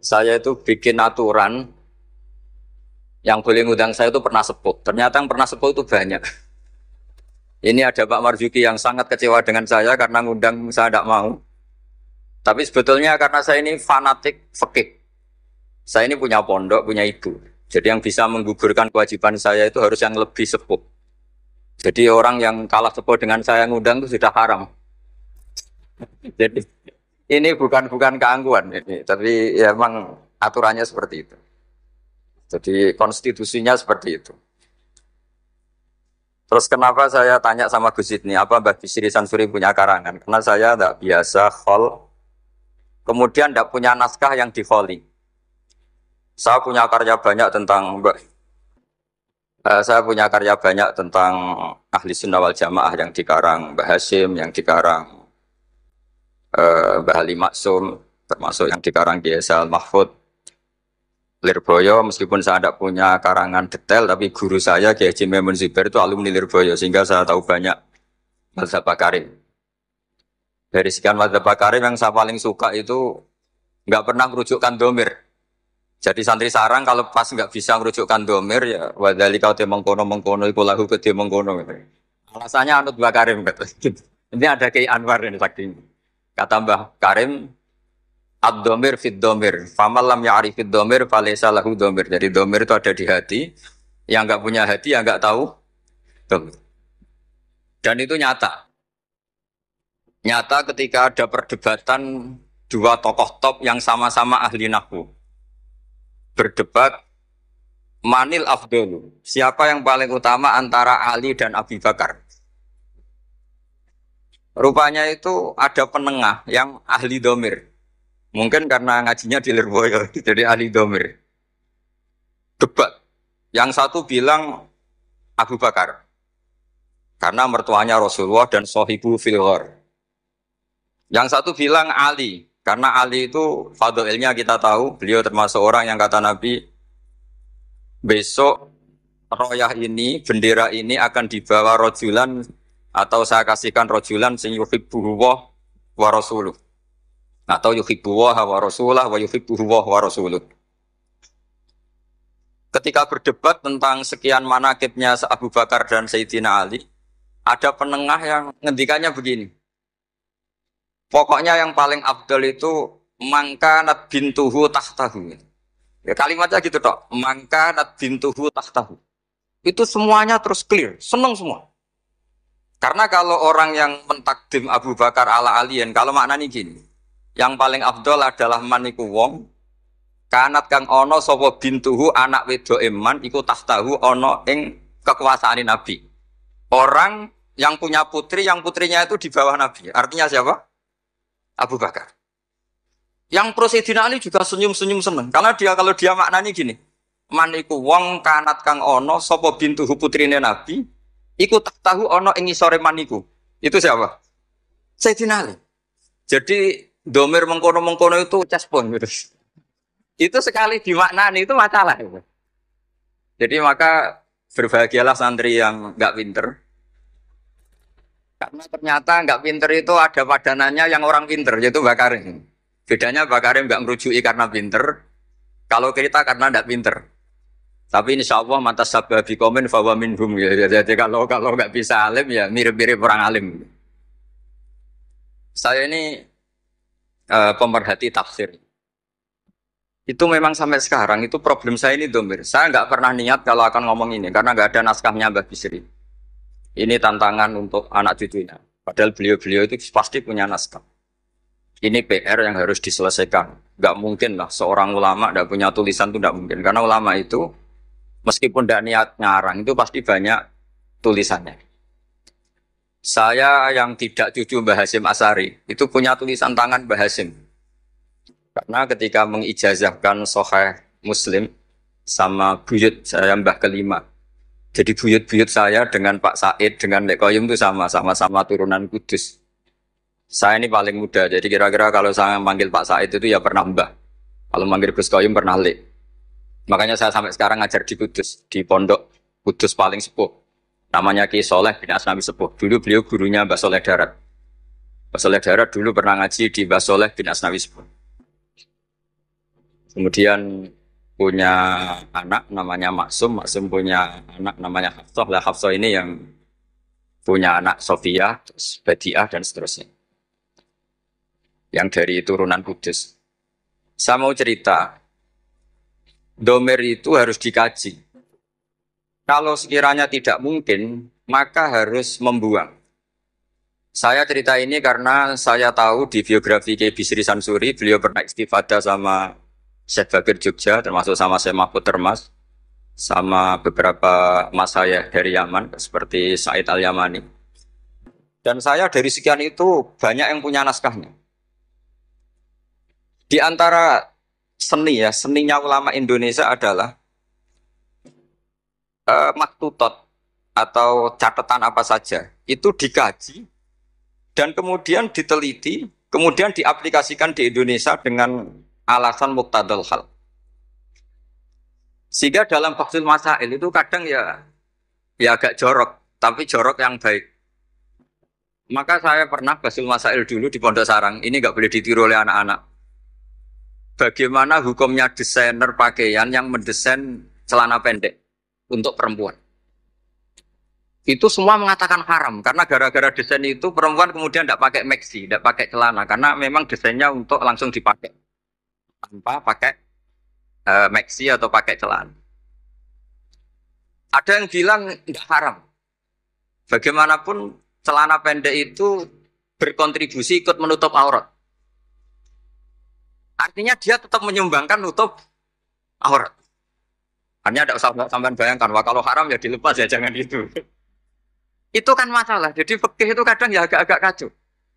Saya itu bikin aturan yang boleh ngundang saya itu pernah sepuh. Ternyata yang pernah sepuh itu banyak. Ini ada Pak Marzuki yang sangat kecewa dengan saya karena ngundang saya tidak mau. Tapi sebetulnya karena saya ini fanatik fikih. Saya ini punya pondok, punya ibu. Jadi yang bisa menggugurkan kewajiban saya itu harus yang lebih sepuh. Jadi orang yang kalah sepuh dengan saya ngundang itu sudah haram. Jadi ini bukan keangkuhan ini, tapi ya memang aturannya seperti itu. Jadi konstitusinya seperti itu. Terus kenapa saya tanya sama Gus Idni, apa Mbah Bisri Sansuri punya karangan? Karena saya tidak biasa khol, kemudian tidak punya naskah yang dikholi. Saya punya karya banyak tentang saya punya karya banyak tentang ahli sunnah wal jamaah yang dikarang Mbah Hasyim, yang dikarang Mbah Ali Maksum, termasuk yang dikarang Kiai Al Mahfud. Lirboyo, meskipun saya tidak punya karangan detail, tapi guru saya Kiai Haji Maimun Zubair itu alumni Lirboyo, sehingga saya tahu banyak mazhab Bakarim. Dari sekian mazhab Bakarim yang saya paling suka itu nggak pernah merujukkan domir. Jadi santri sarang kalau pas nggak bisa merujukkan domir ya wadali kau te mengkono iku lahu gede mengkono. Alasannya anut Bakarim kata. Ini ada Kiai Anwar ini saking kata Mbah Karim. Ad-domir fid domir, famal lam ya'rifid domir, falaysa lahu domir. Jadi domir itu ada di hati, yang nggak punya hati yang nggak tahu domir. Dan itu nyata. Nyata ketika ada perdebatan dua tokoh top yang sama-sama ahli nahwu. Berdebat manil afdolu. Siapa yang paling utama antara Ali dan Abi Bakar? Rupanya itu ada penengah yang ahli domir. Mungkin karena ngajinya di Lirboyo, jadi ahli domir. Debat. Yang satu bilang Abu Bakar. Karena mertuanya Rasulullah dan sohibu filghor. Yang satu bilang Ali. Karena Ali itu fadilnya kita tahu. Beliau termasuk orang yang kata Nabi, besok royah ini, bendera ini akan dibawa rojulan, atau saya kasihkan rojulan sing yuhibbuhu wa rasuluh. Atau yuhibbuhu wa rasulah wa yuhibbuhu wa rasuluh. Ketika berdebat tentang sekian manakibnya Abu Bakar dan Sayyidina Ali, ada penengah yang ngendikannya begini. Pokoknya yang paling afdal itu mangkanat bintuhu tahtahu. Ya, kalimatnya gitu tok, mangkanat bintuhu tahtahu. Itu semuanya terus clear, senang semua. Karena kalau orang yang mentakdim Abu Bakar ala aliyin, kalau maknanya gini, yang paling afdol adalah maniku wong kanat kang ono sapa bintuhu anak wedo eman iku tahtahu ono ing kekuasaan Nabi. Orang yang punya putri, yang putrinya itu di bawah Nabi. Artinya siapa? Abu Bakar. Yang pro Sayyidina Ali juga senyum-senyum seneng. Karena kalau dia maknanya gini, maniku wong kanat kang ono sapa bintuhu putrine Nabi iku tahtahu ono ing isore maniku. Itu siapa? Sayyidina Ali. Jadi domir mengkono-mengkono itu cespon gitu. Itu sekali dimaknani itu masalah. Gitu. Jadi maka berbahagialah santri yang nggak pinter. Karena ternyata nggak pinter itu ada padanannya yang orang pinter, yaitu Bakarim. Bedanya Bakarim nggak merujui karena pinter, kalau kita karena nggak pinter. Tapi insya Allah mantas sababi komen fawa minhum. Jadi kalau nggak bisa alim ya mirip-mirip orang alim. Saya ini pemerhati tafsir. Itu memang sampai sekarang itu problem saya ini domir. Saya nggak pernah niat kalau akan ngomong ini karena nggak ada naskahnya Mbah Bisri. Ini tantangan untuk anak cucunya. Padahal beliau-beliau itu pasti punya naskah. Ini PR yang harus diselesaikan. Nggak mungkin lah seorang ulama nggak punya tulisan itu nggak mungkin. Karena ulama itu meskipun tidak niat ngarang itu pasti banyak tulisannya. Saya yang tidak cucu Mbah Hasyim Asy'ari itu punya tulisan tangan Mbah Hasyim. Karena ketika mengijazahkan Sahih Muslim sama buyut saya Mbah kelima. Jadi buyut-buyut saya dengan Pak Said dengan Lek Koyum itu sama-sama turunan Kudus. Saya ini paling muda. Jadi kira-kira kalau saya manggil Pak Said itu ya pernah Mbah. Kalau manggil Gus Koyum pernah Lek. Makanya saya sampai sekarang ngajar di Kudus, di pondok Kudus paling sepuh. Namanya Ki Soleh bin Asnawi Sepuh. Dulu beliau gurunya Mbah Soleh Darat. Mbah Soleh Darat dulu pernah ngaji di Mbah Soleh bin Asnawi Sepuh. Kemudian punya anak namanya Maksum, Maksum punya anak namanya Hafsah. Lah Hafsah ini yang punya anak Sofia, terus Badiah dan seterusnya. Yang dari turunan Kudus. Saya mau cerita, domir itu harus dikaji. Kalau sekiranya tidak mungkin, maka harus membuang. Saya cerita ini karena saya tahu di biografi Kiai Bisri Sansuri, beliau pernah istifadah sama Syekh Bakir Jogja, termasuk sama Syekh Mahfud Termas, sama beberapa mas saya dari Yaman, seperti Said Al-Yamani. Dan saya dari sekian itu banyak yang punya naskahnya. Di antara seni ya, seninya ulama Indonesia adalah maktutot atau catatan apa saja itu dikaji dan kemudian diteliti, kemudian diaplikasikan di Indonesia dengan alasan muqtadal hal. Sehingga dalam Fathul Masail itu kadang ya agak jorok, tapi jorok yang baik. Maka saya pernah Fathul Masail dulu di Pondok Sarang, ini nggak boleh ditiru oleh anak-anak. Bagaimana hukumnya desainer pakaian yang mendesain celana pendek untuk perempuan? Itu semua mengatakan haram karena gara-gara desain itu perempuan kemudian tidak pakai maxi, tidak pakai celana karena memang desainnya untuk langsung dipakai tanpa pakai maxi atau pakai celana. Ada yang bilang tidak haram. Bagaimanapun celana pendek itu berkontribusi ikut menutup aurat. Artinya dia tetap menyumbangkan nutup aurat. Hanya tidak usah sampai bayangkan, wah kalau haram ya dilepas ya jangan itu. Itu kan masalah. Jadi fikih itu kadang ya agak-agak kacau.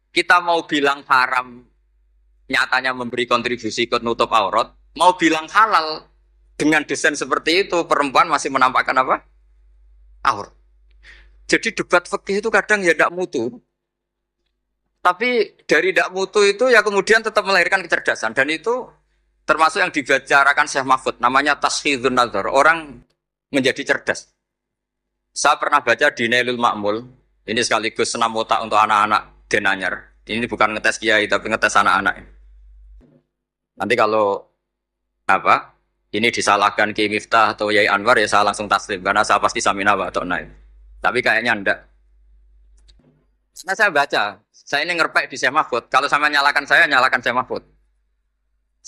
Kita mau bilang haram, nyatanya memberi kontribusi ikut nutup aurat. Mau bilang halal, dengan desain seperti itu, perempuan masih menampakkan apa? Aurat. Jadi debat fikih itu kadang ya tidak mutu. Tapi dari tidak mutu itu ya kemudian tetap melahirkan kecerdasan. Dan itu termasuk yang dibicarakan Syekh Mahfud. Namanya tashkhidun nazar. Orang menjadi cerdas. Saya pernah baca di Nailul Ma'mul, ini sekaligus senam otak untuk anak-anak Denanyar. Ini bukan ngetes kiai, tapi ngetes anak-anak. Nanti kalau ini disalahkan Kiai Miftah atau Yai Anwar ya saya langsung taslim karena saya pasti saminawa atau naik. Tapi kayaknya enggak. Nah saya baca, saya ini ngerpek di Syekh Mahfud. Kalau sama nyalakan saya, nyalakan Syekh Mahfud.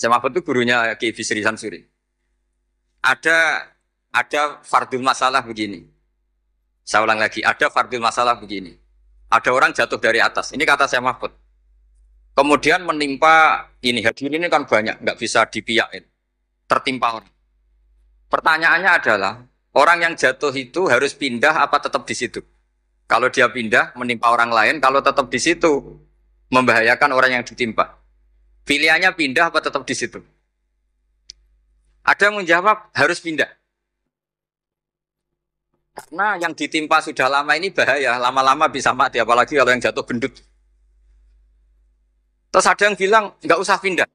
Syekh Mahfud itu gurunya Kiai Bisri Sansuri. Ada fardul masalah begini. Saya ulang lagi, ada fardul masalah begini. Ada orang jatuh dari atas. Ini kata saya Mahfud. Kemudian menimpa ini. Hadirin ini kan banyak, nggak bisa dipiyakin. Tertimpa orang. Pertanyaannya adalah, orang yang jatuh itu harus pindah apa tetap di situ? Kalau dia pindah, menimpa orang lain. Kalau tetap di situ, membahayakan orang yang ditimpa. Pilihannya pindah apa tetap di situ? Ada yang menjawab, harus pindah. Karena yang ditimpa sudah lama ini bahaya, lama-lama bisa mati, apalagi kalau yang jatuh gendut. Terus ada yang bilang, nggak usah pindah.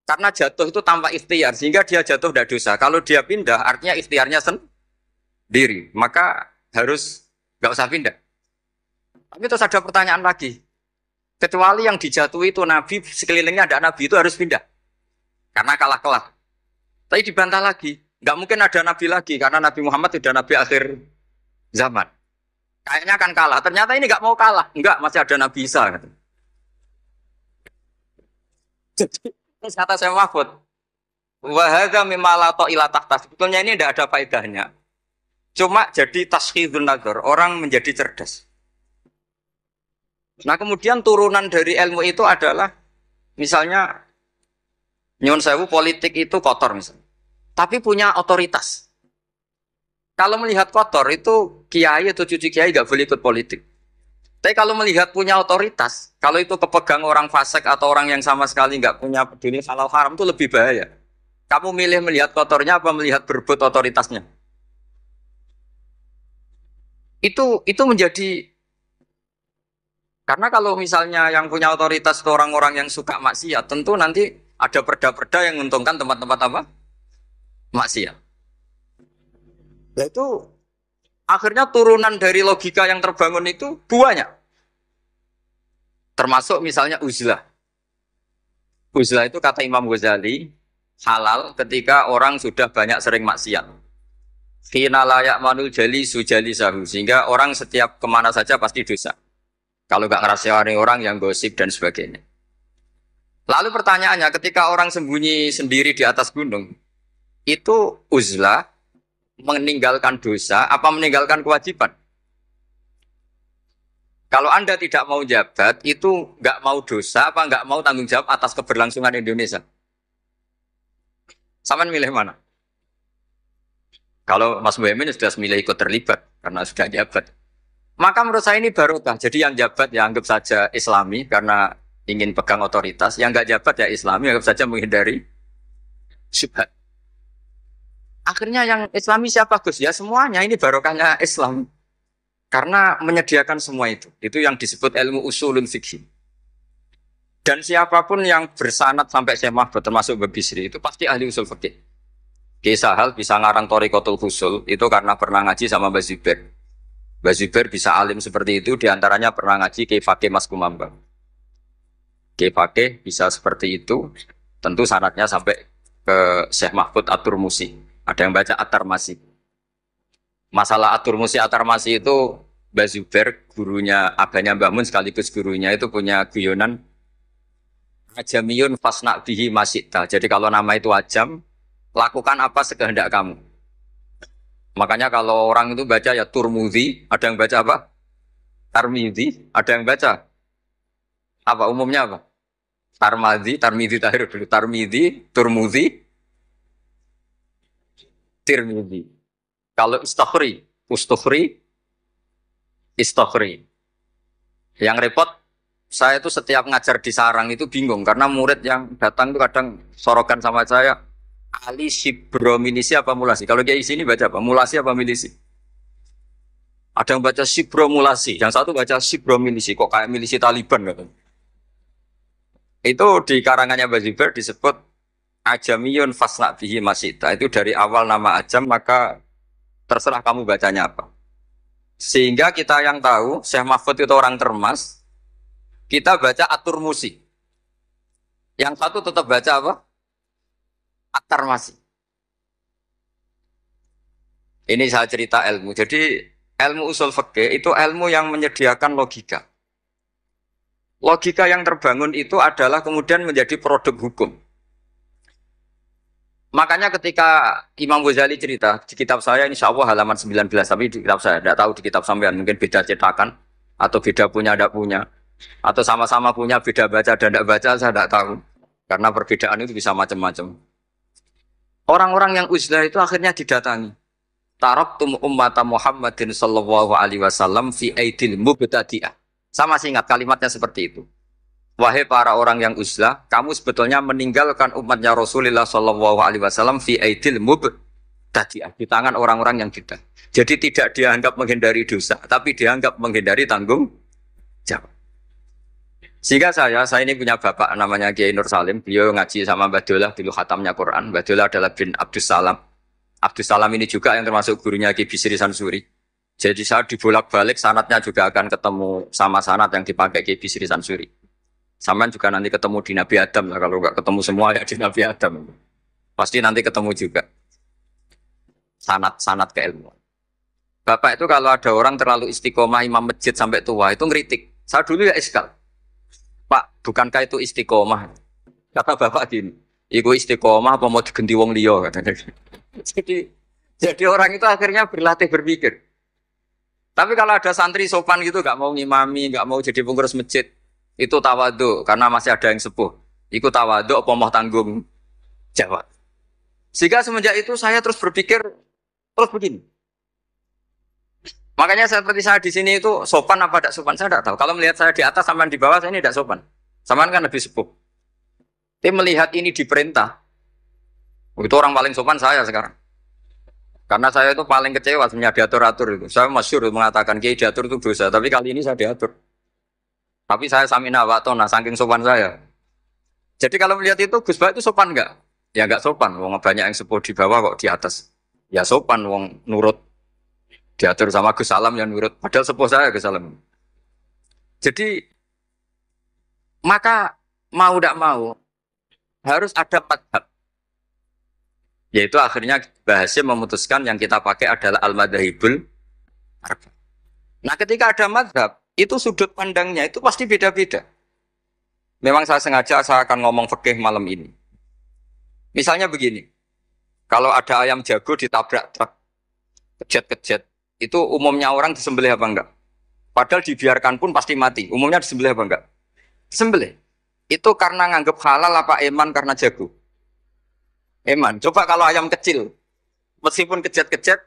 Karena jatuh itu tanpa ikhtiar, sehingga dia jatuh tidak dosa. Kalau dia pindah, artinya ikhtiarnya sendiri. Maka harus nggak usah pindah. Tapi terus ada pertanyaan lagi. Kecuali yang dijatuhi itu Nabi, sekelilingnya ada Nabi itu harus pindah. Karena kalah-kalah. Tapi dibantah lagi. Nggak mungkin ada Nabi lagi, karena Nabi Muhammad sudah Nabi akhir zaman. Kayaknya akan kalah. Ternyata ini nggak mau kalah. Enggak, masih ada Nabi Isa. Jadi, kata saya Mahfud, wahada mimalato ilatahta. Sebetulnya ini tidak ada faedahnya. Cuma jadi tashkhidun nazar. Orang menjadi cerdas. Nah kemudian turunan dari ilmu itu adalah, misalnya, nyuwun sewu politik itu kotor misalnya. Tapi punya otoritas. Kalau melihat kotor itu kiai atau cucu kiai nggak boleh ikut politik. Tapi kalau melihat punya otoritas, kalau itu kepegang orang fasik atau orang yang sama sekali nggak punya peduli halal haram itu lebih bahaya. Kamu milih melihat kotornya apa melihat berebut otoritasnya? Itu menjadi, karena kalau misalnya yang punya otoritas itu orang-orang yang suka maksiat, tentu nanti ada perda-perda yang menguntungkan tempat-tempat apa? Maksiat. Nah itu akhirnya turunan dari logika yang terbangun itu banyak. Termasuk misalnya uzlah. Uzlah itu kata Imam Ghazali, halal ketika orang sudah banyak sering maksiat. Khina layak manul jali sujali sahu, sehingga orang setiap kemana saja pasti dosa. Kalau nggak ngerasani orang yang gosip dan sebagainya. Lalu pertanyaannya, ketika orang sembunyi sendiri di atas gunung, itu uzlah meninggalkan dosa apa meninggalkan kewajiban? Kalau Anda tidak mau jabat, itu nggak mau dosa apa nggak mau tanggung jawab atas keberlangsungan Indonesia? Sama milih mana? Kalau Mas Boyamin sudah milih ikut terlibat karena sudah jabat. Maka menurut saya ini barokah. Jadi yang jabat ya anggap saja Islami karena ingin pegang otoritas. Yang nggak jabat ya Islami anggap saja menghindari syubhat. Akhirnya yang Islami siapa Gus? Ya semuanya ini barokahnya Islam. Karena menyediakan semua itu. Itu yang disebut ilmu usulun fikih. Dan siapapun yang bersanad sampai Syekh Mahfud termasuk Mbak Bisri itu pasti ahli usul fikih. Kisah hal bisa ngarang Thariqatul Husul itu karena pernah ngaji sama Mbak Zubair. Mbak Zubair bisa alim seperti itu diantaranya pernah ngaji Kiai Fakih Mas Kumambang. Kiai Fakih bisa seperti itu tentu sanadnya sampai ke Syekh Mahfud At-Turmusi. Ada yang baca At-Tarmasi. Masalah At-Turmusi At-Tarmasi itu Mbak Zubair gurunya abahnya Mbah Mun sekaligus gurunya itu punya guyonan Ajamiyun fasna bihi masita. Jadi kalau nama itu ajam, lakukan apa sekehendak kamu. Makanya kalau orang itu baca ya Turmudi, ada yang baca apa? Tarmidi, ada yang baca apa umumnya apa? Tarmidi tahir dulu. Tarmidi, Turmudi, Tirmidzi. Kalau Ustukhri, Istokhri. Yang repot, saya itu setiap ngajar di sarang itu bingung karena murid yang datang itu kadang sorokan sama saya, Ali Sibro Milisi apa Mulasi? Kalau kayak sini baca apa? Mulasi apa Milisi? Ada yang baca Sibro Mulasi, yang satu baca Sibro Milisi. Kok kayak milisi Taliban gitu? Itu di karangannya Mbak Zubair disebut Ajamiyun fasna bihi masita. Itu dari awal nama ajam maka terserah kamu bacanya apa. Sehingga kita yang tahu Syekh Mahfud itu orang Termas, kita baca At-Turmusi. Yang satu tetap baca apa? At-Tarmasi. Ini saya cerita ilmu. Jadi ilmu usul fikih itu ilmu yang menyediakan logika. Logika yang terbangun itu adalah kemudian menjadi produk hukum. Makanya ketika Imam Ghazali cerita di kitab saya, insya Allah halaman 19, tapi di kitab saya, tidak tahu di kitab sampean, mungkin beda cetakan, atau beda punya, tidak punya, atau sama-sama punya, beda baca dan tidak baca, saya tidak tahu. Karena perbedaan itu bisa macam-macam. Orang-orang yang uzlah itu akhirnya didatangi. Taraktum ummata Muhammadin sallallahu alaihi wasallam fi aidil mubtadi'ah. Sama masih ingat kalimatnya seperti itu. Wahai para orang yang uzlah, kamu sebetulnya meninggalkan umatnya Rasulullah sallallahu alaihi wasallam fi aidil mubtadi'ah, di tangan orang-orang yang tidak. Jadi tidak dianggap menghindari dosa, tapi dianggap menghindari tanggung jawab. Sehingga saya ini punya bapak namanya Kiai Nur Salim, beliau ngaji sama Mbah Dolah dulu khatamnya Quran. Mbah Dolah adalah bin Abdus Salam. Abdus Salam ini juga yang termasuk gurunya Ki Bisri Sansuri. Jadi saya dibolak-balik sanatnya juga akan ketemu sama sanat yang dipakai Ki Bisri Sansuri. Sampai juga nanti ketemu di Nabi Adam lah, kalau nggak ketemu semua ya di Nabi Adam. Pasti nanti ketemu juga sanat keilmuan. Bapak itu kalau ada orang terlalu istiqomah imam masjid sampai tua itu ngeritik. Saya dulu ya iskal. Pak, bukankah itu istiqomah? Kata bapak gini, iku istiqomah apa mau digenti wong liya katanya. Jadi orang itu akhirnya berlatih berpikir. Tapi kalau ada santri sopan gitu, nggak mau ngimami, nggak mau jadi pengurus masjid, itu tawadhu karena masih ada yang sepuh. Ikut tawadhu apa mau tanggung jawab. Sehingga semenjak itu saya terus berpikir terus begini. Makanya seperti saya di sini itu sopan apa tidak sopan saya tidak tahu. Kalau melihat saya di atas sampai di bawah saya ini tidak sopan. Sampean kan lebih sepuh. Tapi melihat ini diperintah, itu orang paling sopan saya sekarang. Karena saya itu paling kecewa sebenarnya diatur-atur itu. Saya masyhur mengatakan Kiai diatur itu dosa, tapi kali ini saya diatur. Tapi saya samina wa ta'na saking sopan saya. Jadi kalau melihat itu Gus Bak itu sopan enggak? Ya enggak sopan. Wong banyak yang sepuh di bawah kok di atas. Ya sopan wong nurut. Diatur sama Gus Salam yang nurut. Padahal sepuh saya Gus Salam. Jadi maka mau tidak mau harus ada madhab. Yaitu akhirnya Bahasim memutuskan yang kita pakai adalah al-madzhabul arba. Nah, ketika ada mazhab, itu sudut pandangnya itu pasti beda-beda. Memang saya akan ngomong fikih malam ini. Misalnya begini, kalau ada ayam jago ditabrak truk, kejet-kejet, itu umumnya orang disembelih apa enggak? Padahal dibiarkan pun pasti mati. Umumnya disembelih apa enggak? Disembelih. Itu karena nganggep halal apa eman karena jago? Eman. Coba kalau ayam kecil, meskipun kejet-kejet,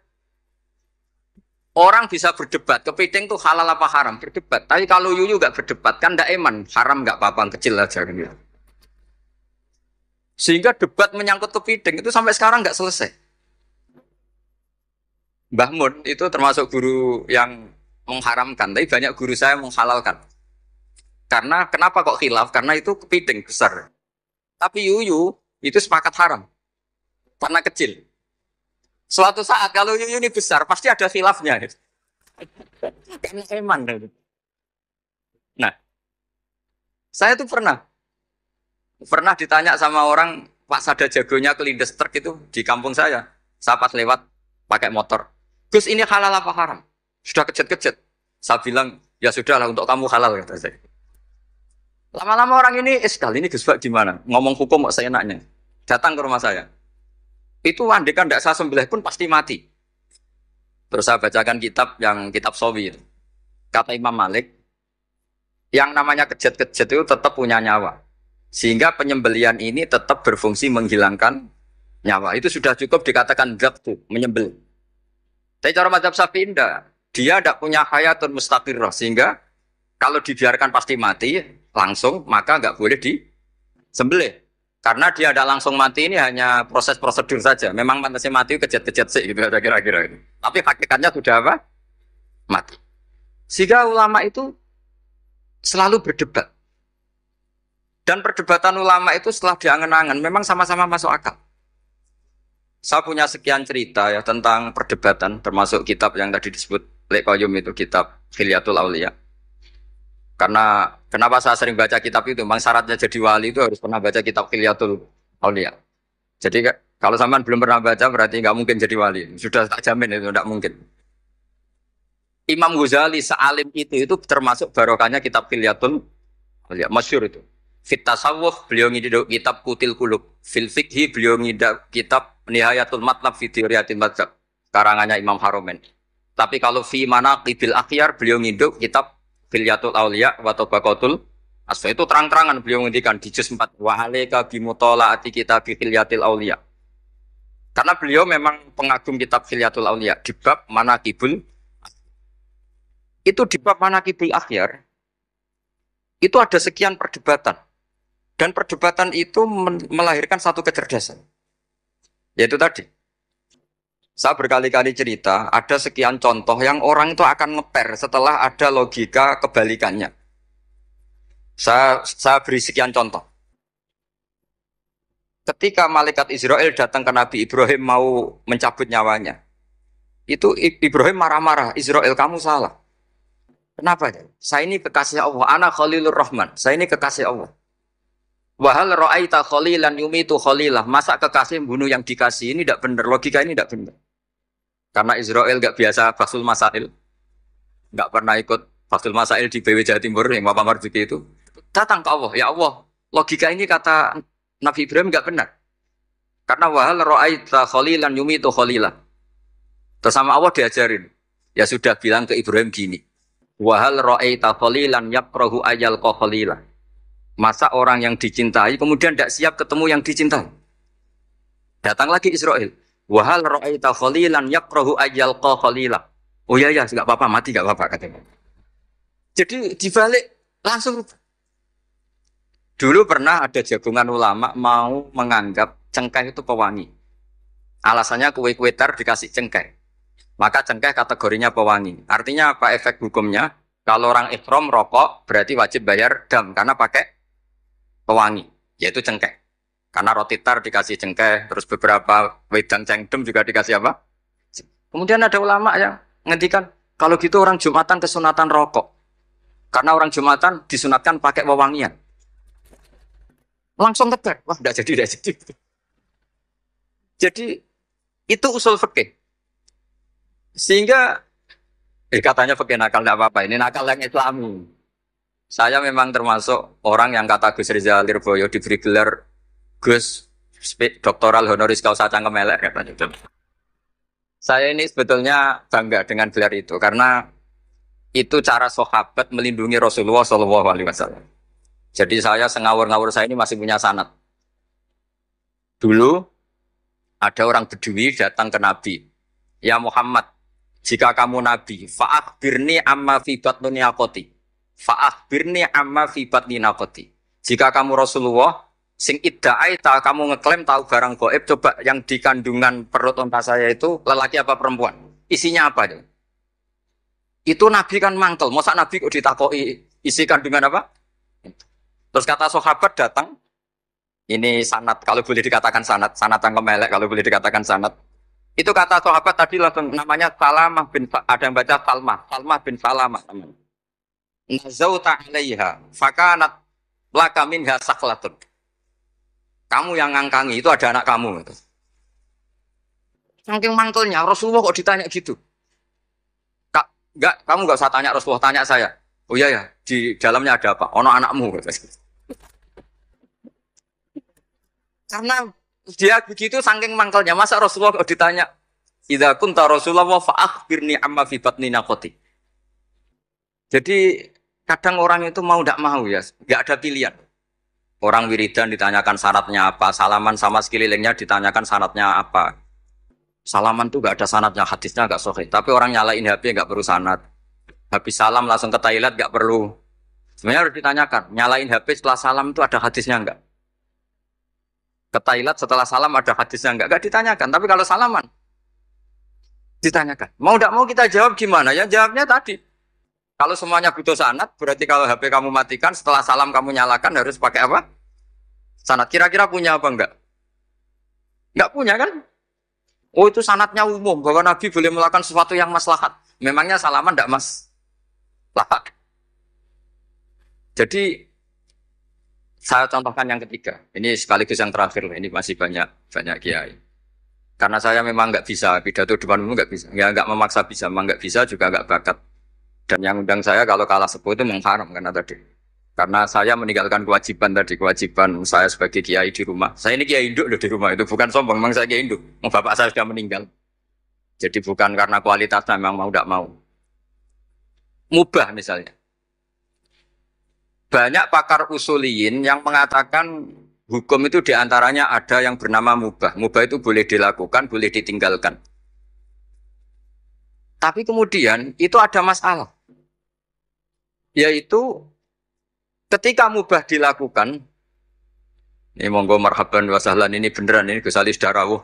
orang bisa berdebat. Kepiting tuh halal apa haram? Berdebat. Tapi kalau yuyu nggak berdebat, kan ndak eman. Haram nggak apa-apa, kecil aja. Gitu. Sehingga debat menyangkut kepiting itu sampai sekarang nggak selesai. Mbah Mun itu termasuk guru yang mengharamkan, tapi banyak guru saya menghalalkan. Karena kenapa kok khilaf? Karena itu kepiting besar. Tapi yuyu itu sepakat haram. Karena kecil. Suatu saat kalau yuyu ini besar, pasti ada khilafnya. Karena eman. Nah, saya tuh pernah ditanya sama orang, Pak Sada jagonya kelindes truk itu di kampung saya. Saya pas lewat pakai motor. Gus, ini halal apa haram? Sudah kejet-kejet. Saya bilang, ya sudahlah untuk kamu halal, kata saya. Lama-lama orang ini, sekali ini Gus Bak gimana? Ngomong hukum kok saya enaknya. Datang ke rumah saya. Itu andekan tidak saya sembelih pun pasti mati. Terus saya bacakan kitab Sawi. Kata Imam Malik, yang namanya kejet-kejet itu tetap punya nyawa. Sehingga penyembelian ini tetap berfungsi menghilangkan nyawa. Itu sudah cukup dikatakan dzabtu, menyembelih. Tapi cara mazhab Syafi'i dia tidak punya hayatun mustaqirrah. Sehingga kalau dibiarkan pasti mati langsung, maka nggak boleh disembelih. Karena dia tidak langsung mati, ini hanya proses prosedur saja. Memang pantasnya mati kejet-kejet sih gitu kira-kira itu. Tapi hakikatnya sudah apa? Mati. Sehingga ulama itu selalu berdebat. Dan perdebatan ulama itu setelah diangen-angen memang sama-sama masuk akal. Saya punya sekian cerita ya tentang perdebatan, termasuk kitab yang tadi disebut Leqoyum itu, kitab Khilyatul Auliya. Karena kenapa saya sering baca kitab itu? Memang syaratnya jadi wali itu harus pernah baca kitab Khilyatul Auliya. Jadi kalau sampean belum pernah baca berarti nggak mungkin jadi wali. Sudah tak jamin itu nggak mungkin. Imam Ghazali sealim itu termasuk barokahnya kitab Khilyatul Auliya, masyhur itu. Fit tasawuf beliau ngiduk kitab Kutil Qulub. Fil fikhi beliau ngiduk kitab Nihayatul Matlab fi Riyatil Madzhab karangannya Imam Haromen. Tapi kalau fi Manaqibil Akhyar beliau ngiduk kitab Khilyatul Auliya wa Tabaqatul Asfa, itu terang-terangan beliau ngendikan di juz 4 wa alaika bi mutalaati kitab Khilyatil Auliya. Karena beliau memang pengagum kitab Khilyatul Auliya di bab Manaqibul. Itu di bab Manaqibul Akhyar itu ada sekian perdebatan. Dan perdebatan itu melahirkan satu kecerdasan. Yaitu tadi. Saya berkali-kali cerita, ada sekian contoh yang orang itu akan ngeper setelah ada logika kebalikannya. Saya beri sekian contoh. Ketika malaikat Israel datang ke Nabi Ibrahim mau mencabut nyawanya, itu Ibrahim marah-marah, Israel kamu salah. Kenapa? Saya ini kekasih Allah, ana Khalilur Rahman, saya ini kekasih Allah. Wahal ra'aita khalilan yumitu khalilah. Masa kekasih membunuh yang dikasih, ini tidak benar. Logika ini tidak benar. Karena Israel nggak biasa Fathul Masail, nggak pernah ikut Fathul Masail di BW Jawa Timur yang Bapak Marzuki itu. Datang ke Allah, ya Allah, logika ini kata Nabi Ibrahim nggak benar. Karena wahal ra'aita khalilan yumitu khalilah. Terus sama Allah diajarin. Ya sudah bilang ke Ibrahim gini. Wahal ra'aita khalilan yakrahu ayal khalilah. Masa orang yang dicintai kemudian tidak siap ketemu yang dicintai. Datang lagi Israel. Wahal ra'aita khalilan yakrahu ayyalqa khalilah. Oh iya ya, enggak apa-apa, mati enggak apa-apa katanya. Jadi dibalik langsung. Dulu pernah ada jagongan ulama mau menganggap cengkeh itu pewangi. Alasannya kue-kue tar dikasih cengkeh. Maka cengkeh kategorinya pewangi. Artinya apa efek hukumnya? Kalau orang ihram rokok berarti wajib bayar dam karena pakai pewangi, yaitu cengkeh. Karena roti tar dikasih cengkeh, terus beberapa wedang cengdem juga dikasih apa? Kemudian ada ulama yang ngendikan, kalau gitu orang Jumatan kesunatan rokok. Karena orang Jumatan disunatkan pakai wewangian. Langsung tegar. Wah, tidak jadi. Jadi itu usul fikih. Sehingga katanya fikih nakal tidak apa-apa. Ini nakal yang Islami. Saya memang termasuk orang yang kata Gus Rizal Lirboyo diberi gelar Gus doktoral honoris causa cangkem elek katanya. Saya ini sebetulnya bangga dengan gelar itu karena itu cara sahabat melindungi Rasulullah Shallallahu Alaihi Wasallam. Jadi saya sengawur-ngawur saya ini masih punya sanad. Dulu ada orang Bedui datang ke Nabi. Ya Muhammad, jika kamu Nabi, fa'akhbirni amma fi batni naqati. Fa'akhbirni amma fi batni naqati. Jika kamu Rasulullah, sing idda'aita kamu ngeklaim tahu barang gaib, coba yang di kandungan perut unta saya itu lelaki apa perempuan? Isinya apa itu? Itu Nabi kan mangkel, masa Nabi kok ditakoi isi kandungan apa? Terus kata sahabat datang, ini sanad, kalau boleh dikatakan sanad yang kemelek, kalau boleh dikatakan sanad. Itu kata sahabat tadi langsung namanya Salamah bin, ada yang baca Salmah bin Salamah namanya. Nazauta 'alaiha fakanat laka minha saklatun. Kamu yang ngangkangi itu ada anak kamu gitu. Saking mangkelnya Rasulullah kok ditanya gitu. Enggak, kamu enggak usah tanya Rasulullah, tanya saya. Oh iya ya, di dalamnya ada apa? Ono anakmu gitu. Karena dia begitu saking mangkelnya, masa Rasulullah kok ditanya, "Idza kunta Rasulullah fa akhbirni amma fi batni naqati." Jadi kadang orang itu mau tidak mau ya, nggak ada pilihan. Orang wiridan ditanyakan syaratnya apa, salaman sama sekelilingnya ditanyakan syaratnya apa. Salaman tuh nggak ada sanadnya, hadisnya nggak sahih. Tapi orang nyalain HP nggak perlu sanad. Habis salam langsung ke toilet nggak perlu. Sebenarnya harus ditanyakan, nyalain HP setelah salam itu ada hadisnya nggak? Ke toilet setelah salam ada hadisnya nggak? Nggak ditanyakan. Tapi kalau salaman ditanyakan. Mau tidak mau kita jawab gimana? Ya jawabnya tadi. Kalau semuanya butuh sanad, berarti kalau HP kamu matikan, setelah salam kamu nyalakan harus pakai apa? Sanad. Kira-kira punya apa enggak? Enggak punya kan? Oh itu sanadnya umum, bahwa Nabi boleh melakukan sesuatu yang maslahat. Memangnya salaman enggak maslahat? Jadi, saya contohkan yang ketiga. Ini sekaligus yang terakhir, ini masih banyak kiai. Karena saya memang enggak bisa, pidato depan umum enggak bisa. Ya enggak memaksa bisa, memang enggak bisa juga enggak bakat. Dan yang undang saya kalau kalah sepuh itu mengharam karena tadi. Karena saya meninggalkan kewajiban saya sebagai kiai di rumah. Saya ini kiai induk loh di rumah, itu bukan sombong, memang saya kiai induk. Bapak saya sudah meninggal. Jadi bukan karena kualitasnya, memang mau tidak mau. Mubah misalnya. Banyak pakar usuliyin yang mengatakan hukum itu diantaranya ada yang bernama mubah. Mubah itu boleh dilakukan, boleh ditinggalkan. Tapi kemudian itu ada masalah. Yaitu ketika mubah dilakukan, ini monggo marhaban wa sahlan, ini beneran, ini Gus Ali Darawuh.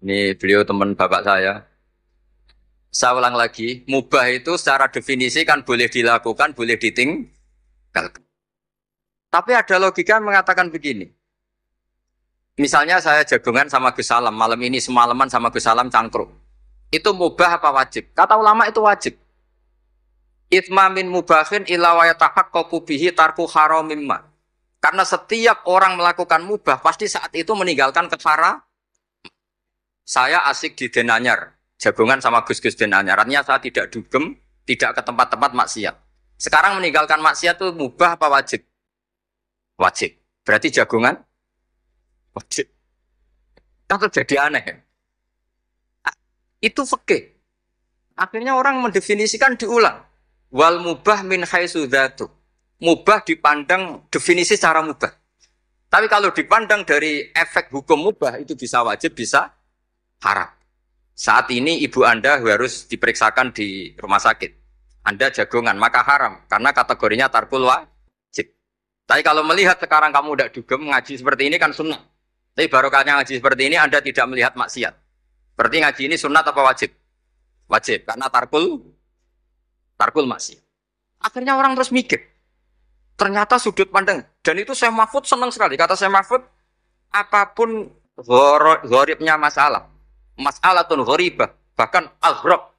Ini beliau teman bapak saya. Saya ulang lagi, mubah itu secara definisi kan boleh dilakukan, boleh ditinggalkan. Tapi ada logika yang mengatakan begini. Misalnya saya jagungan sama Gus Salam, malam ini semalaman sama Gus Salam cangkruk. Itu mubah apa wajib? Kata ulama itu wajib. Itmamin mubahin ila wa yatahaqqaqu bihi tarku haramim ma. Karena setiap orang melakukan mubah pasti saat itu meninggalkan kefara. Saya asik di Denanyar, jagungan sama Gus-gus Denanyar. Artinya saya tidak dugem, tidak ke tempat-tempat maksiat. Sekarang meninggalkan maksiat itu mubah apa wajib? Wajib. Berarti jagungan wajib. Kan terjadi aneh. Itu fikih. Akhirnya orang mendefinisikan diulang. Wal mubah min haitsu dzatu. Mubah dipandang definisi secara mubah. Tapi kalau dipandang dari efek hukum mubah itu bisa wajib, bisa haram. Saat ini ibu Anda harus diperiksakan di rumah sakit. Anda jagongan, maka haram karena kategorinya tarkul wajib. Tapi kalau melihat sekarang kamu tidak dugem ngaji seperti ini kan sunnah. Tapi barokahnya ngaji seperti ini Anda tidak melihat maksiat. Berarti ngaji ini sunnah apa wajib? Wajib karena tarkul maksiat. Akhirnya orang terus mikir. Ternyata sudut pandang. Dan itu Syekh Mahfud senang sekali. Kata Syekh Mahfud, apapun gharibnya masalah tuh gharibah, bahkan aghrab,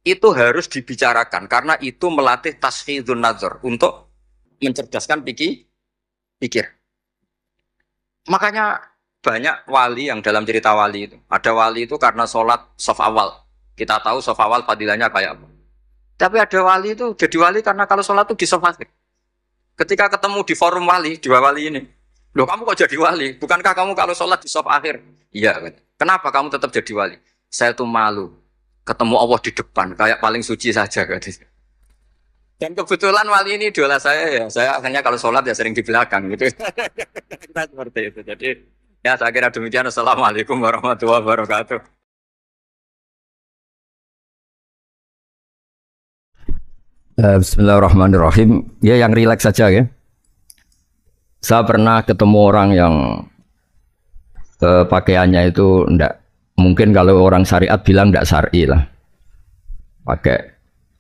itu harus dibicarakan. Karena itu melatih taskhidun nazar, untuk mencerdaskan pikir. Makanya banyak wali yang dalam cerita wali itu. Ada wali itu karena sholat shaf awal. Kita tahu shaf awal fadilahnya kayak apa. Tapi ada wali itu jadi wali karena kalau sholat itu di shaf akhir. Ketika ketemu di forum wali, dua wali ini. Loh kamu kok jadi wali? Bukankah kamu kalau sholat di shaf akhir? Iya kan. Kenapa kamu tetap jadi wali? Saya tuh malu. Ketemu Allah di depan, kayak paling suci saja. Dan kebetulan wali ini idola saya ya. Saya akhirnya kalau sholat ya sering di belakang gitu. Kita seperti itu. Jadi ya saya kira demikian. Assalamualaikum warahmatullahi wabarakatuh. Bismillahirrahmanirrahim. Ya yang rileks saja ya. Saya pernah ketemu orang yang pakaiannya itu ndak mungkin kalau orang syariat bilang ndak syar'i lah. Pakai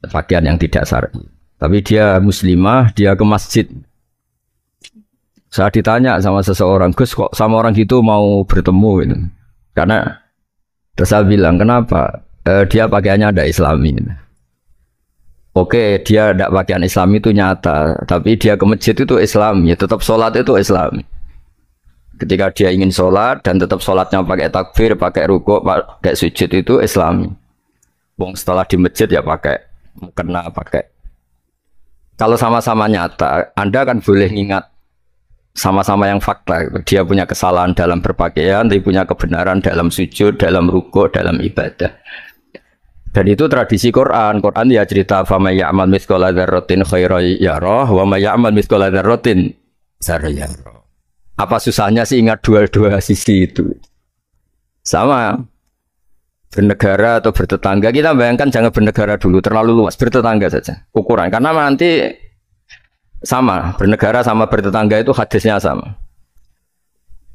pakaian yang tidak syar'i. Tapi dia muslimah, dia ke masjid. Saya ditanya sama seseorang, Gus kok sama orang gitu mau bertemu gitu. Karena terus saya bilang, kenapa? Dia pakaiannya ada Islami. Oke, dia tidak pakaian Islam itu nyata, tapi dia ke masjid itu Islam, ya tetap sholat itu Islam. Ketika dia ingin sholat dan tetap sholatnya pakai takbir, pakai rukuk, pakai sujud itu Islam. Wong setelah di masjid ya pakai mukena, pakai. Kalau sama-sama nyata, Anda kan boleh ingat sama-sama yang fakta. Dia punya kesalahan dalam berpakaian, tapi punya kebenaran dalam sujud, dalam rukuk, dalam ibadah. Dan itu tradisi Quran. Quran ya cerita fama ya'mal mithqala dzarratin khairan yarah wa may ya'mal mithqala dzarratin syarran yarah. Apa susahnya sih ingat dua-dua sisi itu? Sama bernegara atau bertetangga, kita bayangkan jangan bernegara dulu, terlalu luas, bertetangga saja ukuran. Karena nanti sama, bernegara sama bertetangga itu hadisnya sama.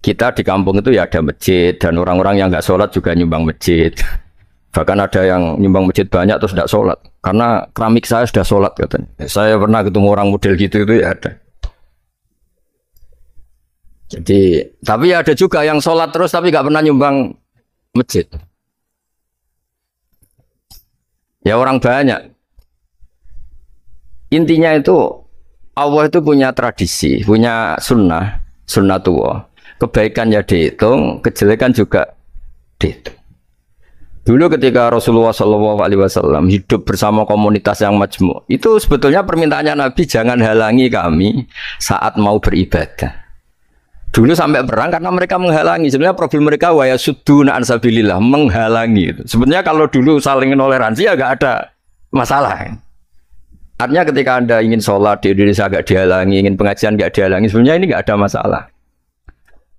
Kita di kampung itu ya ada masjid dan orang-orang yang nggak sholat juga nyumbang masjid. Bahkan ada yang nyumbang masjid banyak terus tidak sholat. Karena keramik saya sudah sholat katanya. Saya pernah ketemu orang model gitu itu ya ada. Jadi, tapi ada juga yang sholat terus tapi nggak pernah nyumbang masjid. Ya orang banyak. Intinya itu Allah itu punya tradisi, punya sunnah, sunnatullah. Kebaikan ya dihitung, kejelekan juga dihitung. Dulu ketika Rasulullah SAW hidup bersama komunitas yang majmu', itu sebetulnya permintaannya Nabi jangan halangi kami saat mau beribadah. Dulu sampai perang karena mereka menghalangi. Sebenarnya problem mereka wa yasudduna an sabilillah, menghalangi. Sebenarnya kalau dulu saling toleransi ya nggak ada masalah. Artinya ketika Anda ingin sholat di Indonesia nggak dihalangi, ingin pengajian nggak dihalangi, sebenarnya ini nggak ada masalah.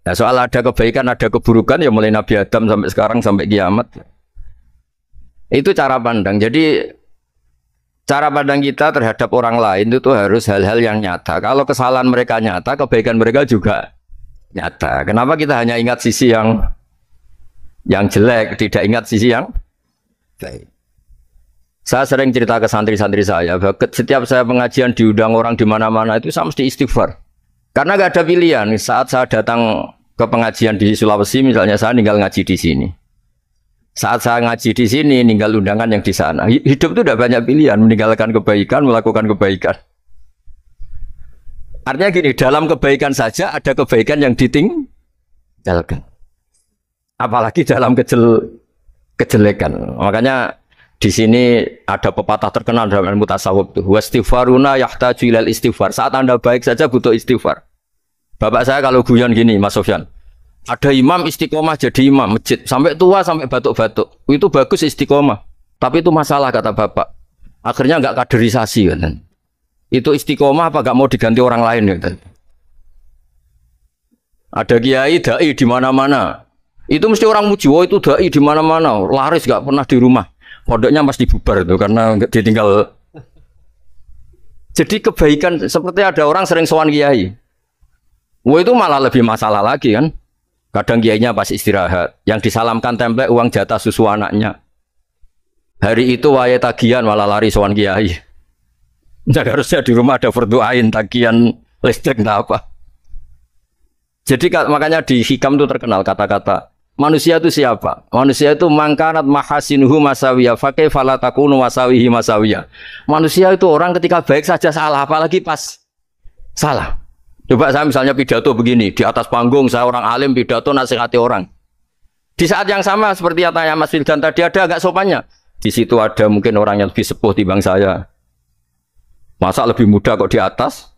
Nah, soal ada kebaikan, ada keburukan ya mulai Nabi Adam sampai sekarang sampai kiamat. Itu cara pandang. Jadi cara pandang kita terhadap orang lain itu harus hal-hal yang nyata. Kalau kesalahan mereka nyata, kebaikan mereka juga nyata. Kenapa kita hanya ingat sisi yang jelek, tidak ingat sisi yang baik? Saya sering cerita ke santri-santri saya, setiap saya pengajian diundang orang di mana-mana itu saya mesti istighfar. Karena nggak ada pilihan. Saat saya datang ke pengajian di Sulawesi, misalnya saya tinggal ngaji di sini. Saat saya ngaji di sini, ninggal undangan yang di sana. Hidup itu tidak banyak pilihan, meninggalkan kebaikan, melakukan kebaikan. Artinya gini, dalam kebaikan saja ada kebaikan yang ditinggalkan. Apalagi dalam kejelekan. Makanya di sini ada pepatah terkenal dalam ilmu tasawuf itu. Wastighfaruna yahtaju ilal istighfar. Saat Anda baik saja butuh istighfar. Bapak saya kalau guyon gini, Mas Sofyan. Ada imam istiqomah jadi imam masjid sampai tua sampai batuk-batuk. Itu bagus istiqomah. Tapi itu masalah kata bapak. Akhirnya nggak kaderisasi kan. Itu istiqomah apa nggak mau diganti orang lain kan. Ada kiai dai di mana-mana. Itu mesti orang muji, oh itu dai di mana-mana. Laris nggak pernah di rumah. Pondoknya pasti bubar itu karena ditinggal. Jadi kebaikan seperti ada orang sering sowan kiai. Wah itu malah lebih masalah lagi kan. Kadang kiainya pas istirahat, yang disalamkan template uang jatah susu anaknya. Hari itu waya tagihan malah lari sowan kiai. Jadi harusnya di rumah ada fardu'ain tagihan listrik enggak apa. Jadi makanya di hikam itu terkenal kata-kata manusia itu siapa? Manusia itu mangkanat mahasinuhu masawiyah fakih falatakunu wasawihi masawiyah. Manusia itu orang ketika baik saja salah, apalagi pas salah. Coba saya misalnya pidato begini, di atas panggung saya orang alim pidato nasihati orang. Di saat yang sama seperti yang tanya Mas Wildan tadi ada agak sopannya. Di situ ada mungkin orang yang lebih sepuh timbang saya. Masa lebih muda kok di atas?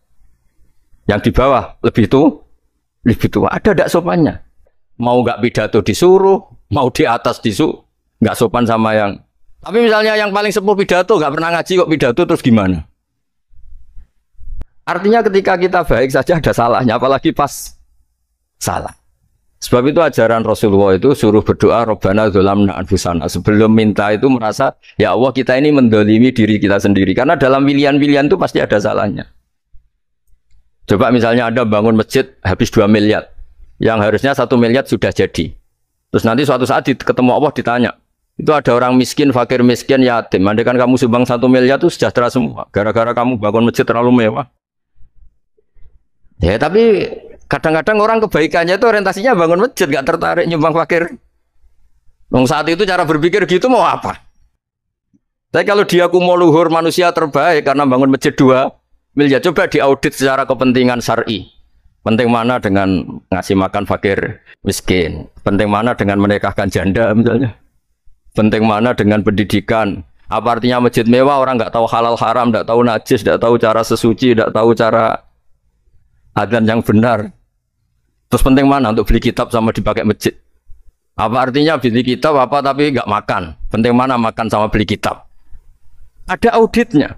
Yang di bawah lebih tua. Ada agak sopannya. Mau nggak pidato disuruh, mau di atas disuruh, nggak sopan sama yang. Tapi misalnya yang paling sepuh pidato nggak pernah ngaji kok pidato terus gimana? Artinya ketika kita baik saja ada salahnya, apalagi pas salah. Sebab itu ajaran Rasulullah itu suruh berdoa Rabbana dzolamna anfusana. Sebelum minta itu merasa, ya Allah kita ini mendolimi diri kita sendiri. Karena dalam pilihan-pilihan itu pasti ada salahnya. Coba misalnya Anda bangun masjid habis 2 miliar. Yang harusnya 1 miliar sudah jadi. Terus nanti suatu saat ketemu Allah ditanya. Itu ada orang miskin, fakir miskin, yatim. Andai kan kamu sumbang 1 miliar itu sejahtera semua. Gara-gara kamu bangun masjid terlalu mewah. Ya tapi kadang-kadang orang kebaikannya itu orientasinya bangun masjid, gak tertarik nyumbang fakir. Saat itu cara berpikir gitu mau apa? Tapi kalau dia kumuluhur manusia terbaik karena bangun masjid 2 miliar, coba diaudit secara kepentingan syar'i. Penting mana dengan ngasih makan fakir miskin? Penting mana dengan menikahkan janda misalnya? Penting mana dengan pendidikan? Apa artinya masjid mewah orang nggak tahu halal haram, nggak tahu najis, nggak tahu cara sesuci, nggak tahu cara adzan yang benar. Terus penting mana untuk beli kitab sama dipakai masjid? Apa artinya beli kitab apa tapi nggak makan? Penting mana makan sama beli kitab? Ada auditnya.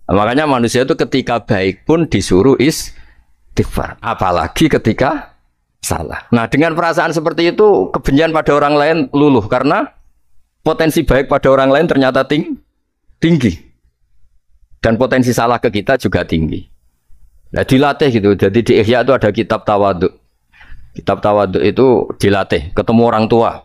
Makanya manusia itu ketika baik pun disuruh istighfar. Apalagi ketika salah. Nah dengan perasaan seperti itu kebencian pada orang lain luluh. Karena potensi baik pada orang lain ternyata tinggi. Dan potensi salah ke kita juga tinggi. Nah dilatih gitu, jadi di Ihya itu ada kitab tawaduk. Kitab tawaduk itu dilatih, ketemu orang tua.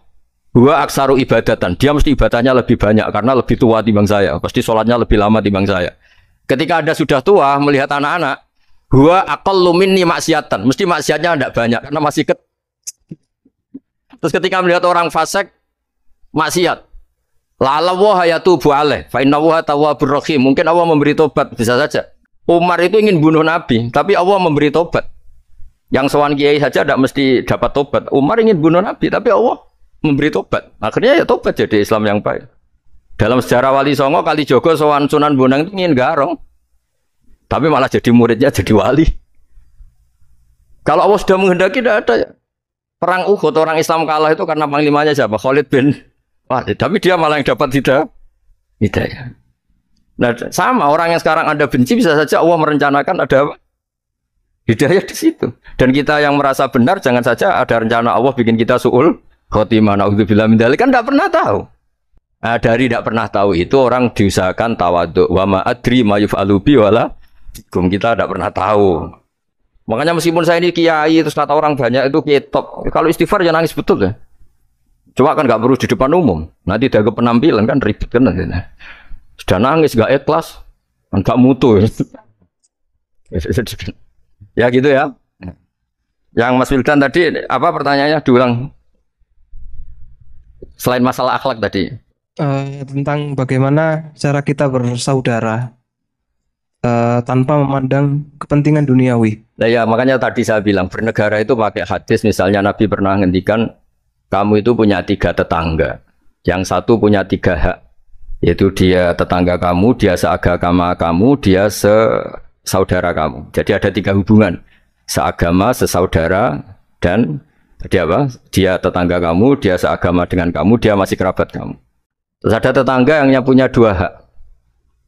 Huwa aksaru ibadatan, dia mesti ibadahnya lebih banyak karena lebih tua timbang saya. Pasti sholatnya lebih lama timbang saya. Ketika Anda sudah tua, melihat anak-anak, huwa aqallu minni maksiatan, mesti maksiatnya tidak banyak karena masih Terus ketika melihat orang fasik, maksiat. La'alla wa yatubu alaih, fa inna wa tawwabur rahim. Mungkin Allah memberi tobat, bisa saja. Umar itu ingin bunuh Nabi, tapi Allah memberi tobat. Yang sowan kiai saja tidak mesti dapat tobat. Umar ingin bunuh Nabi, tapi Allah memberi tobat. Akhirnya ya tobat jadi Islam yang baik. Dalam sejarah Wali Songo, Kalijogo sowan Sunan Bonang itu ingin garong, tapi malah jadi muridnya jadi wali. Kalau Allah sudah menghendaki tidak ada ya. Perang Uhud orang Islam kalah itu karena panglimanya siapa? Khalid bin Walid. Tapi dia malah yang dapat hidayah. Nah, sama orang yang sekarang Anda benci bisa saja Allah merencanakan ada hidayah di situ. Dan kita yang merasa benar jangan saja ada rencana Allah bikin kita su'ul khotimah. Na'udzubillah min dzalik, kan tidak pernah tahu. Nah, dari tidak pernah tahu itu orang diusahakan tawaduk. Wa ma adri ma yuf'alu bi wala bikum, kita tidak pernah tahu. Makanya meskipun saya ini kiai terus kata orang banyak itu kitab. Kalau istighfar ya nangis betul ya. Coba kan nggak perlu di depan umum. Nanti ada penampilan kan ribet kan nanti. Sudah nangis gak ikhlas, gak mutu. Ya gitu ya. Yang Mas Wildan tadi apa pertanyaannya diulang? Selain masalah akhlak tadi. Tentang bagaimana cara kita bersaudara tanpa memandang kepentingan duniawi. Nah ya makanya tadi saya bilang bernegara itu pakai hadis. Misalnya Nabi pernah ngendikan kamu itu punya 3 tetangga. Yang satu punya 3 hak. Yaitu dia tetangga kamu, dia seagama kamu, dia sesaudara kamu. Jadi ada 3 hubungan. Seagama, sesaudara, dan dia tetangga kamu, dia seagama dengan kamu, dia masih kerabat kamu. Terus ada tetangga yang punya 2 hak.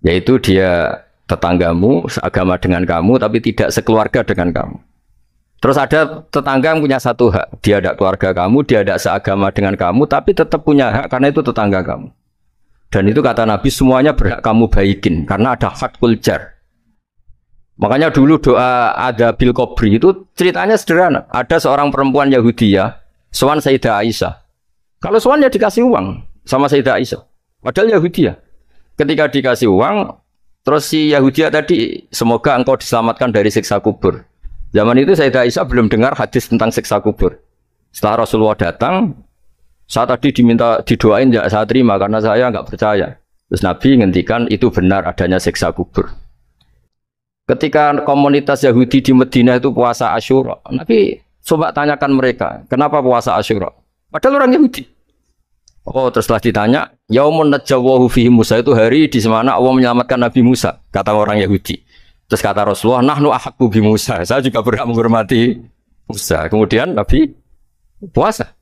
Yaitu dia tetanggamu, seagama dengan kamu, tapi tidak sekeluarga dengan kamu. Terus ada tetangga yang punya 1 hak. Dia ada keluarga kamu, dia ada seagama dengan kamu, tapi tetap punya hak karena itu tetangga kamu. Dan itu kata Nabi semuanya berhak kamu baikin karena ada hakul jar. Makanya dulu doa ada bil kubri itu ceritanya sederhana. Ada seorang perempuan Yahudiyah sowan Sayyidah Aisyah. Kalau sowan ya dikasih uang sama Sayyidah Aisyah. Padahal Yahudiyah. Ketika dikasih uang, terus si Yahudiyah tadi semoga engkau diselamatkan dari siksa kubur. Zaman itu Sayyidah Aisyah belum dengar hadis tentang siksa kubur. Setelah Rasulullah datang, saya tadi diminta didoain ya saya terima karena saya nggak percaya. Terus Nabi ngendikan itu benar adanya siksa kubur. Ketika komunitas Yahudi di Madinah itu puasa Asyura, Nabi coba tanyakan mereka, kenapa puasa Asyura? Padahal orang Yahudi. Oh, terus setelah ditanya, Yaumun najjawahu fihi Musa, itu hari di mana Allah menyelamatkan Nabi Musa, kata orang Yahudi. Terus kata Rasulullah, nahnu ahaqqu bi Musa, saya juga berhak menghormati Musa. Kemudian Nabi puasa.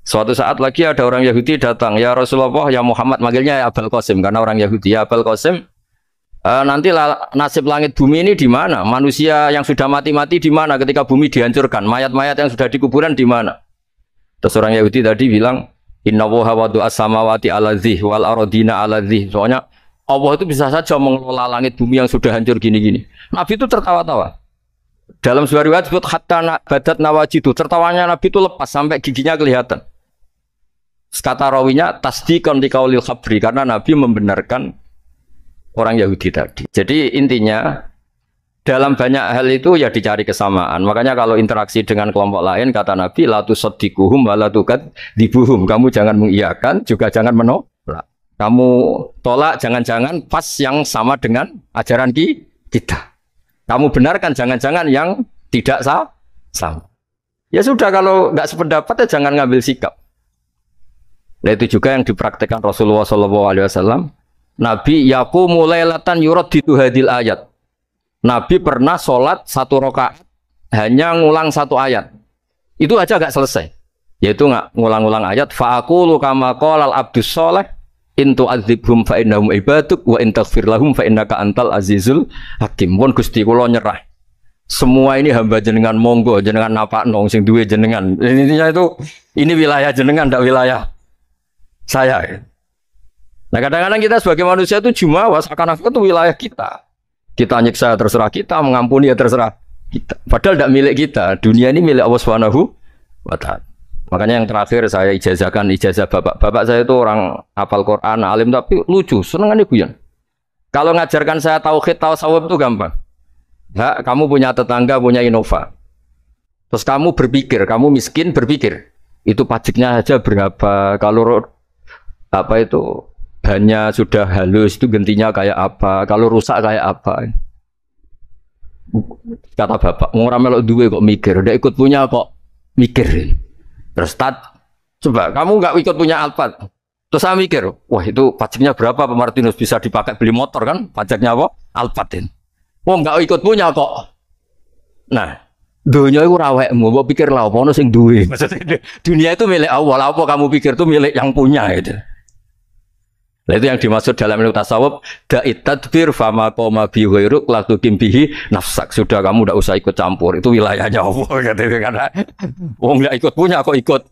Suatu saat lagi ada orang Yahudi datang, ya Rasulullah, ya Muhammad, manggilnya ya Abul Qasim karena orang Yahudi. Ya Abul Qasim, nanti nasib langit bumi ini di mana? Manusia yang sudah mati-mati di mana ketika bumi dihancurkan? Mayat-mayat yang sudah di kuburan di mana? Terus orang Yahudi tadi bilang, Inna woha wadu as-samawati ala dzih wal aradina ala dzih. Soalnya Allah itu bisa saja mengelola langit bumi yang sudah hancur gini-gini. Nabi itu tertawa-tawa. Dalam sebuah riwayat disebut hatta badat nawajidu. Tertawanya Nabi itu lepas sampai giginya kelihatan. Kata rawinya tasdiqan liqaulil khabri, karena Nabi membenarkan orang Yahudi tadi. Jadi intinya dalam banyak hal itu ya dicari kesamaan. Makanya kalau interaksi dengan kelompok lain, kata Nabi, la tusaddiquhum wa la tukadzibuhum. Kamu jangan mengiyakan, juga jangan menolak. Kamu tolak, jangan-jangan pas yang sama dengan ajaran kita. Kamu benarkan, jangan-jangan yang tidak sama. Ya sudah, kalau nggak sependapat ya jangan ngambil sikap. Nah itu juga yang dipraktekkan Rasulullah SAW. Nabi yaqumu lailatan yuraddidu hadil ayat. Nabi pernah sholat 1 rakaat hanya ngulang 1 ayat. Itu aja gak selesai. Yaitu nggak ngulang-ngulang ayat. Fa'aqulu kama qalal abdus sholeh in tu'adzibhum fa innahum ibaduk wa in taghfir lahum fa innaka antal azizul hakim. Pun Gusti kula nyerah. Semua ini hamba jenengan, monggo jenengan napakno sing duwe jenengan. Intinya itu ini wilayah jenengan, ndak wilayah saya. Nah kadang-kadang kita sebagai manusia itu jumawa seakan-akan itu wilayah kita. Kita nyiksa terserah kita, mengampuni ya terserah kita. Padahal tidak milik kita. Dunia ini milik Allah Subhanahu wa Ta'ala. Makanya yang terakhir saya ijazah bapak. Bapak saya itu orang hafal Quran, alim tapi lucu, senengannya guyon. Kalau ngajarkan saya tauhid, tasawuf itu gampang. Nah, kamu punya tetangga, punya Innova. Terus kamu berpikir, kamu miskin berpikir. Itu pajaknya aja berapa? Kalau apa itu bannya sudah halus itu gantinya kayak apa, kalau rusak kayak apa. Kata bapak, orang melok duwe kok mikir, udah ikut punya kok mikir. Terus coba kamu nggak ikut punya Alphard, terus saya mikir, wah itu pajaknya berapa Pak Martinus, bisa dipakai beli motor kan, pajaknya apa? Alphard. Wah nggak ikut punya kok. Nah dunia itu rawekmu, mau pikir lah, apa sing duwe. Maksudnya dunia itu milik Allah, apa kamu pikir itu milik yang punya gitu. Nah itu yang dimaksud dalam ilmu tasawuf, da'it tadbir fama qoma bi ghairuk la tuqim bihi nafsak. Sudah kamu tidak usah ikut campur, itu wilayahnya Allah gitu. Karena wong enggak ikut punya kok ikut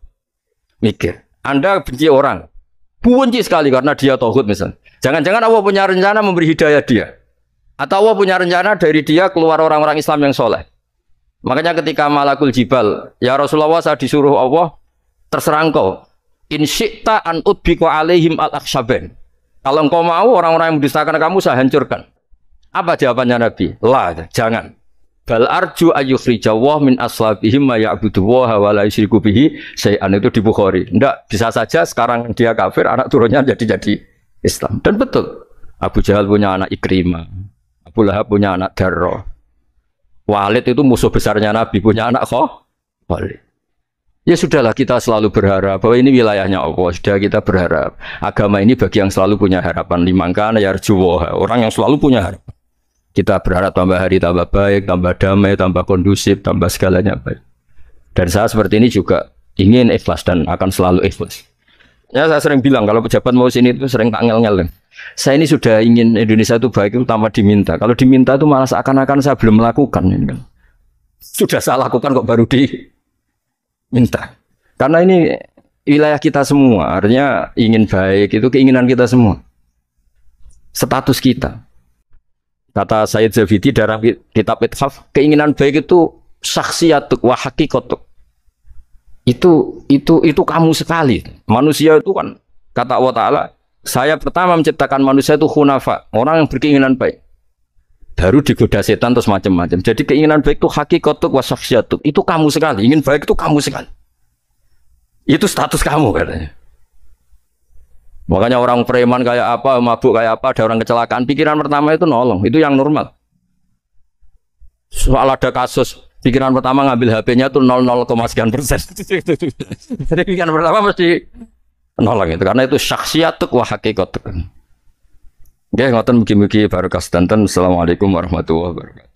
mikir. Anda benci orang, benci sekali karena dia tauhid misalnya. Jangan-jangan Allah punya rencana memberi hidayah dia. Atau Allah punya rencana dari dia keluar orang-orang Islam yang soleh. Makanya ketika Malakul Jibal, ya Rasulullah saya disuruh Allah, terserah engkau. In syi'ta an udbiqu alaihim al-akhshabain. Kalau engkau mau orang-orang yang mendustakan kamu saya hancurkan. Apa jawabannya Nabi? La, jangan. Bal arju ayyukhrijawah min aslabihim ma ya'budu wa la yusyriku bihi syai'an, itu di Bukhari. Enggak, bisa saja sekarang dia kafir, anak turunnya jadi Islam. Dan betul. Abu Jahal punya anak Ikrimah. Abu Lahab punya anak Darrah. Walid itu musuh besarnya Nabi, punya anak Khalid. Ya sudahlah, kita selalu berharap bahwa ini wilayahnya Allah. Sudah kita berharap. Agama ini bagi yang selalu punya harapan. Limangkan yarjuwa. Orang yang selalu punya harapan. Kita berharap tambah hari tambah baik, tambah damai, tambah kondusif, tambah segalanya baik. Dan saya seperti ini juga ingin ikhlas dan akan selalu ikhlas. Ya saya sering bilang kalau pejabat mau sini itu sering tak ngel-ngel. Saya ini sudah ingin Indonesia itu baik itu tanpa diminta. Kalau diminta itu malah seakan-akan saya belum melakukan. Sudah saya lakukan kok baru minta. Karena ini wilayah kita semua, artinya ingin baik itu keinginan kita semua. Status kita. Kata Sayyid Zafidi dalam kitab Ithaf, keinginan baik itu syakhsiyatuk wa haqiqatuk. Itu kamu sekali. Manusia itu kan kata Allah Ta'ala, saya pertama menciptakan manusia itu khunafa, orang yang berkeinginan baik. Baru digoda setan terus macam-macam. Jadi keinginan baik itu haqiqatuk wa syakhsiyatuk. Itu kamu sekali. Ingin baik itu kamu sekali. Itu status kamu katanya. Makanya orang preman kayak apa, mabuk kayak apa, ada orang kecelakaan, pikiran pertama itu nolong, itu yang normal. Soal ada kasus, pikiran pertama ngambil HP-nya tuh 0,0, jadi pikiran pertama mesti nolong itu, karena itu syakhsiatuk wa hakikatuk. Oke, ngoten mugi-mugi barokah sedanten. Assalamualaikum warahmatullahi wabarakatuh.